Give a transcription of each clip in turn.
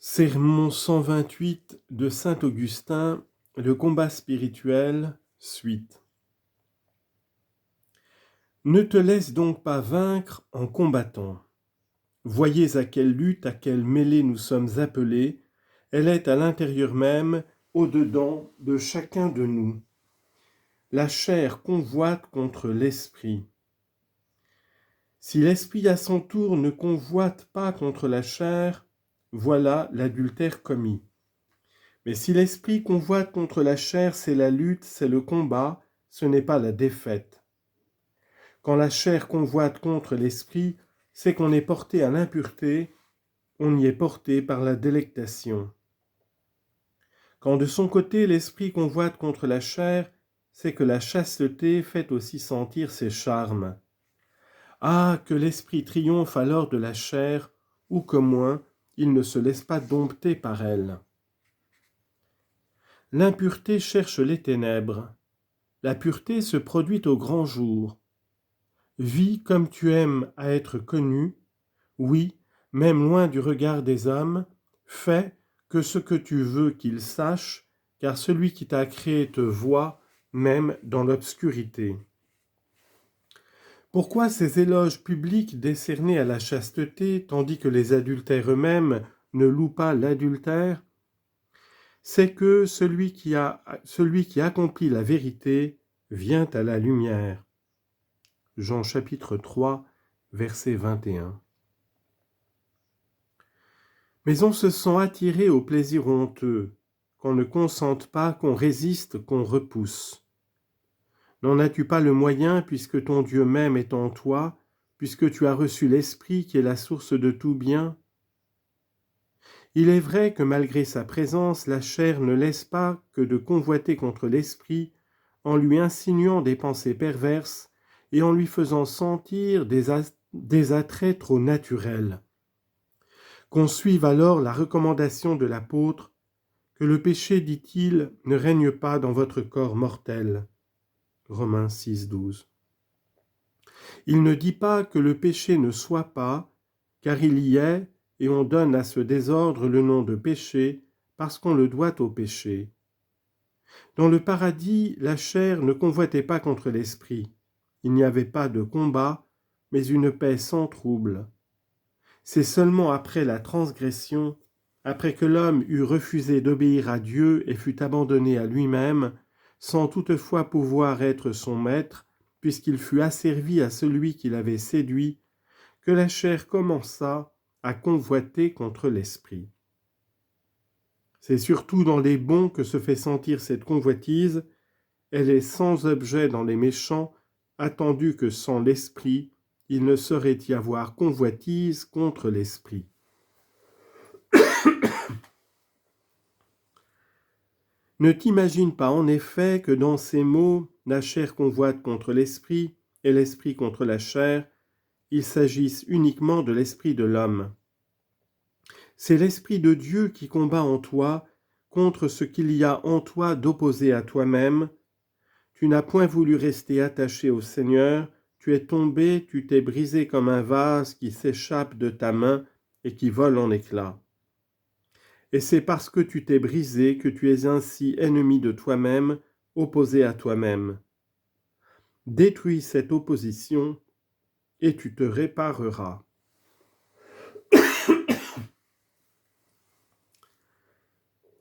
Sermon 128 de saint Augustin, le combat spirituel, suite. Ne te laisse donc pas vaincre en combattant. Voyez à quelle lutte, à quelle mêlée nous sommes appelés. Elle est à l'intérieur même, au-dedans de chacun de nous. La chair convoite contre l'esprit. Si l'esprit à son tour ne convoite pas contre la chair, voilà l'adultère commis. Mais si l'esprit convoite contre la chair, c'est la lutte, c'est le combat, ce n'est pas la défaite. Quand la chair convoite contre l'esprit, c'est qu'on est porté à l'impureté, on y est porté par la délectation. Quand de son côté l'esprit convoite contre la chair, c'est que la chasteté fait aussi sentir ses charmes. Ah, que l'esprit triomphe alors de la chair, ou qu'au moins il ne se laisse pas dompter par elle. L'impureté cherche les ténèbres. La pureté se produit au grand jour. Vis comme tu aimes à être connu, oui, même loin du regard des hommes, fais que ce que tu veux qu'ils sachent, car celui qui t'a créé te voit, même dans l'obscurité. Pourquoi ces éloges publics décernés à la chasteté, tandis que les adultères eux-mêmes ne louent pas l'adultère ? C'est que celui qui accomplit la vérité vient à la lumière. Jean chapitre 3, verset 21. Mais on se sent attiré au plaisir honteux, qu'on ne consente pas, qu'on résiste, qu'on repousse. N'en as-tu pas le moyen, puisque ton Dieu même est en toi, puisque tu as reçu l'Esprit qui est la source de tout bien ? Il est vrai que malgré sa présence, la chair ne laisse pas que de convoiter contre l'Esprit, en lui insinuant des pensées perverses et en lui faisant sentir des attraits trop naturels. Qu'on suive alors la recommandation de l'apôtre, que le péché, dit-il, ne règne pas dans votre corps mortel. Romains 6, 12. Il ne dit pas que le péché ne soit pas, car il y est, et on donne à ce désordre le nom de péché, parce qu'on le doit au péché. Dans le paradis, la chair ne convoitait pas contre l'esprit. Il n'y avait pas de combat, mais une paix sans trouble. C'est seulement après la transgression, après que l'homme eut refusé d'obéir à Dieu et fut abandonné à lui-même, sans toutefois pouvoir être son maître, puisqu'il fut asservi à celui qui l'avait séduit, que la chair commença à convoiter contre l'esprit. C'est surtout dans les bons que se fait sentir cette convoitise. Elle est sans objet dans les méchants, attendu que sans l'esprit, il ne saurait y avoir convoitise contre l'esprit. Ne t'imagine pas en effet que dans ces mots, la chair convoite contre l'esprit et l'esprit contre la chair, il s'agisse uniquement de l'esprit de l'homme. C'est l'Esprit de Dieu qui combat en toi contre ce qu'il y a en toi d'opposé à toi-même. Tu n'as point voulu rester attaché au Seigneur, tu es tombé, tu t'es brisé comme un vase qui s'échappe de ta main et qui vole en éclats. Et c'est parce que tu t'es brisé que tu es ainsi ennemi de toi-même, opposé à toi-même. Détruis cette opposition et tu te répareras.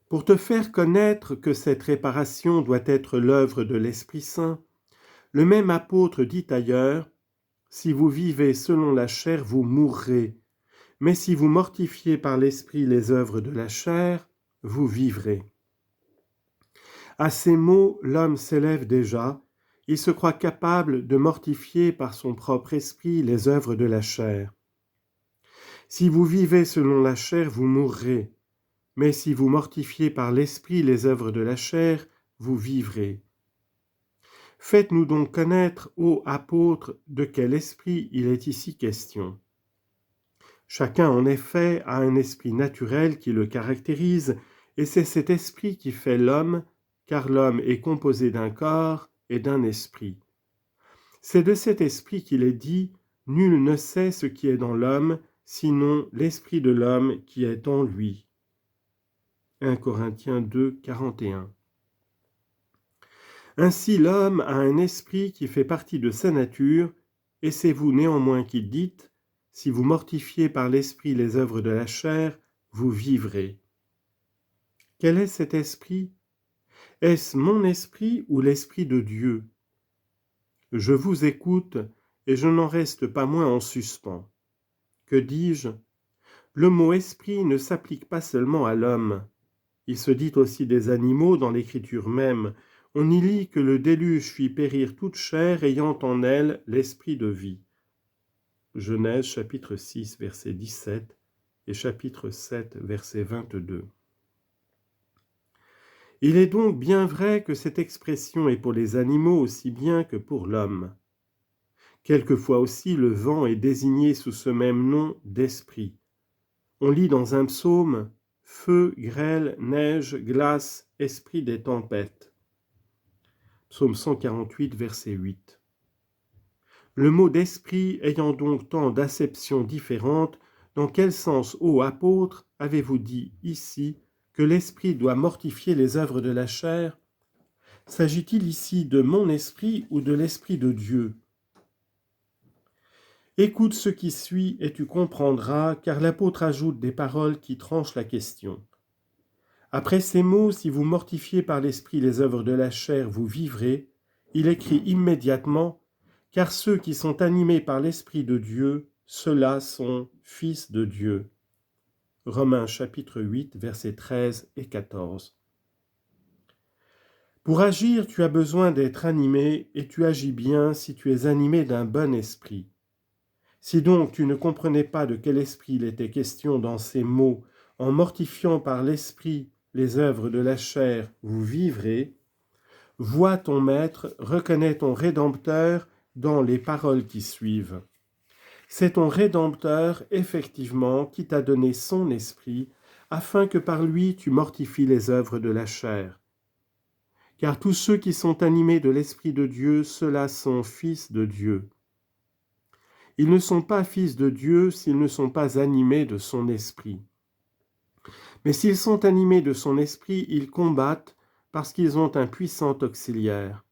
Pour te faire connaître que cette réparation doit être l'œuvre de l'Esprit Saint, le même apôtre dit ailleurs, « Si vous vivez selon la chair, vous mourrez, mais si vous mortifiez par l'Esprit les œuvres de la chair, vous vivrez. » À ces mots, l'homme s'élève déjà, il se croit capable de mortifier par son propre esprit les œuvres de la chair. Si vous vivez selon la chair, vous mourrez, mais si vous mortifiez par l'esprit les œuvres de la chair, vous vivrez. Faites-nous donc connaître, ô apôtres, de quel esprit il est ici question. Chacun, en effet, a un esprit naturel qui le caractérise, et c'est cet esprit qui fait l'homme, car l'homme est composé d'un corps et d'un esprit. C'est de cet esprit qu'il est dit « Nul ne sait ce qui est dans l'homme, sinon l'esprit de l'homme qui est en lui. » 1 Corinthiens 2, 41. Ainsi l'homme a un esprit qui fait partie de sa nature, et c'est vous néanmoins qui dites, si vous mortifiez par l'esprit les œuvres de la chair, vous vivrez. Quel est cet esprit? Est-ce mon esprit ou l'esprit de Dieu? Je vous écoute, et je n'en reste pas moins en suspens. Que dis-je? Le mot esprit ne s'applique pas seulement à l'homme. Il se dit aussi des animaux dans l'Écriture même. On y lit que le déluge fit périr toute chair ayant en elle l'esprit de vie. Genèse chapitre 6, verset 17 et chapitre 7, verset 22. Il est donc bien vrai que cette expression est pour les animaux aussi bien que pour l'homme. Quelquefois aussi le vent est désigné sous ce même nom d'esprit. On lit dans un psaume « Feu, grêle, neige, glace, esprit des tempêtes ». Psaume 148, verset 8. Le mot d'esprit ayant donc tant d'acceptions différentes, dans quel sens, ô apôtres, avez-vous dit ici que l'esprit doit mortifier les œuvres de la chair? S'agit-il ici de mon esprit ou de l'esprit de Dieu? Écoute ce qui suit et tu comprendras, car l'apôtre ajoute des paroles qui tranchent la question. Après ces mots, si vous mortifiez par l'esprit les œuvres de la chair, vous vivrez, il écrit immédiatement, car ceux qui sont animés par l'esprit de Dieu, ceux-là sont fils de Dieu. Romains chapitre 8, versets 13 et 14. Pour agir, tu as besoin d'être animé, et tu agis bien si tu es animé d'un bon esprit. Si donc tu ne comprenais pas de quel esprit il était question dans ces mots, en mortifiant par l'esprit les œuvres de la chair, vous vivrez, vois ton Maître, reconnais ton Rédempteur dans les paroles qui suivent. C'est ton Rédempteur, effectivement, qui t'a donné son esprit, afin que par lui tu mortifies les œuvres de la chair. Car tous ceux qui sont animés de l'Esprit de Dieu, ceux-là sont fils de Dieu. Ils ne sont pas fils de Dieu s'ils ne sont pas animés de son esprit. Mais s'ils sont animés de son esprit, ils combattent parce qu'ils ont un puissant auxiliaire.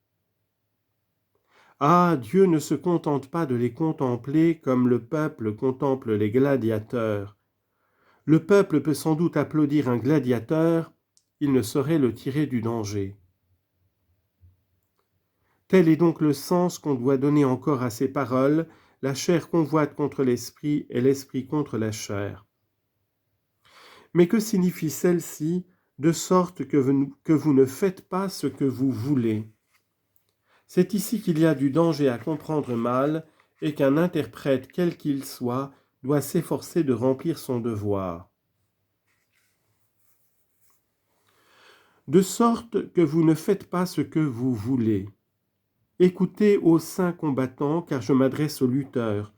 Ah, Dieu ne se contente pas de les contempler comme le peuple contemple les gladiateurs. Le peuple peut sans doute applaudir un gladiateur, il ne saurait le tirer du danger. Tel est donc le sens qu'on doit donner encore à ces paroles, la chair convoite contre l'esprit et l'esprit contre la chair. Mais que signifie celle-ci, de sorte que vous ne faites pas ce que vous voulez? C'est ici qu'il y a du danger à comprendre mal et qu'un interprète, quel qu'il soit, doit s'efforcer de remplir son devoir. De sorte que vous ne faites pas ce que vous voulez. Écoutez, ô saints combattants, car je m'adresse aux lutteurs.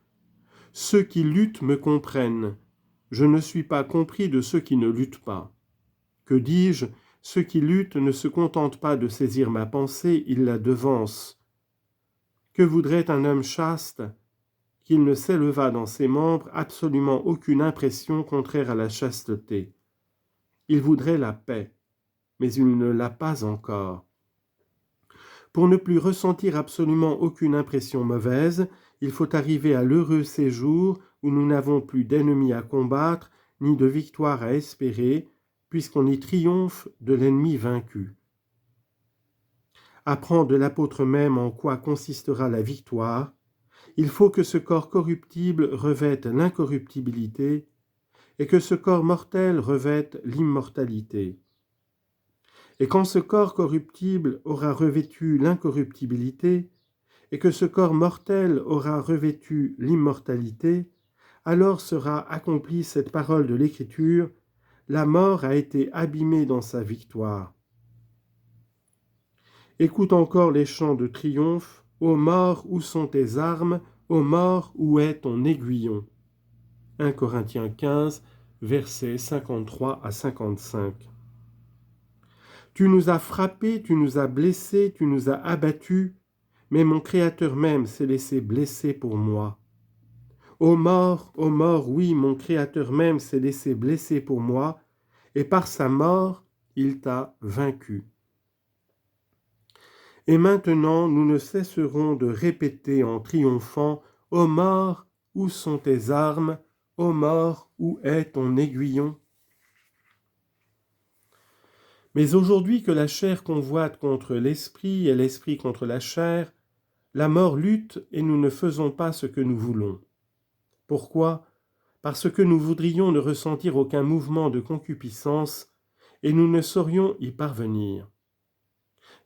Ceux qui luttent me comprennent. Je ne suis pas compris de ceux qui ne luttent pas. Que dis-je? Ceux qui luttent ne se contentent pas de saisir ma pensée, ils la devancent. Que voudrait un homme chaste? Qu'il ne s'élevât dans ses membres absolument aucune impression contraire à la chasteté. Il voudrait la paix, mais il ne l'a pas encore. Pour ne plus ressentir absolument aucune impression mauvaise, il faut arriver à l'heureux séjour où nous n'avons plus d'ennemis à combattre, ni de victoire à espérer, puisqu'on y triomphe de l'ennemi vaincu. Apprends de l'apôtre même en quoi consistera la victoire. Il faut que ce corps corruptible revête l'incorruptibilité et que ce corps mortel revête l'immortalité. Et quand ce corps corruptible aura revêtu l'incorruptibilité, et que ce corps mortel aura revêtu l'immortalité, alors sera accomplie cette parole de l'Écriture, la mort a été abîmée dans sa victoire. Écoute encore les chants de triomphe, ô mort, où sont tes armes, ô mort, où est ton aiguillon? 1 Corinthiens 15, versets 53 à 55. Tu nous as frappés, tu nous as blessés, tu nous as abattus, mais mon Créateur même s'est laissé blesser pour moi. Ô mort, oui, mon Créateur même s'est laissé blesser pour moi, et par sa mort, il t'a vaincu. Et maintenant, nous ne cesserons de répéter en triomphant, « Ô mort, où sont tes armes? Ô mort, où est ton aiguillon ?» Mais aujourd'hui que la chair convoite contre l'esprit et l'esprit contre la chair, la mort lutte et nous ne faisons pas ce que nous voulons. Pourquoi ? Parce que nous voudrions ne ressentir aucun mouvement de concupiscence et nous ne saurions y parvenir.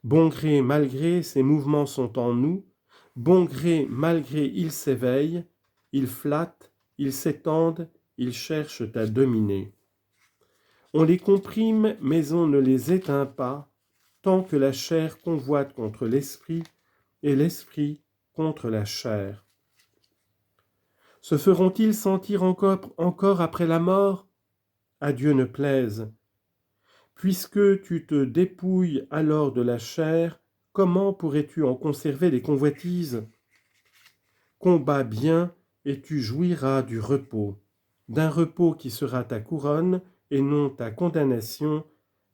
Bon gré, mal gré, ces mouvements sont en nous. Bon gré, mal gré, ils s'éveillent, ils flattent, ils s'étendent, ils cherchent à dominer. On les comprime, mais on ne les éteint pas, tant que la chair convoite contre l'esprit et l'esprit contre la chair. Se feront-ils sentir encore après la mort ? À Dieu ne plaise. Puisque tu te dépouilles alors de la chair, comment pourrais-tu en conserver les convoitises ? Combats bien et tu jouiras du repos, d'un repos qui sera ta couronne et non ta condamnation,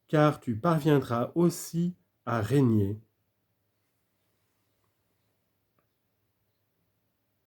car tu parviendras aussi à régner.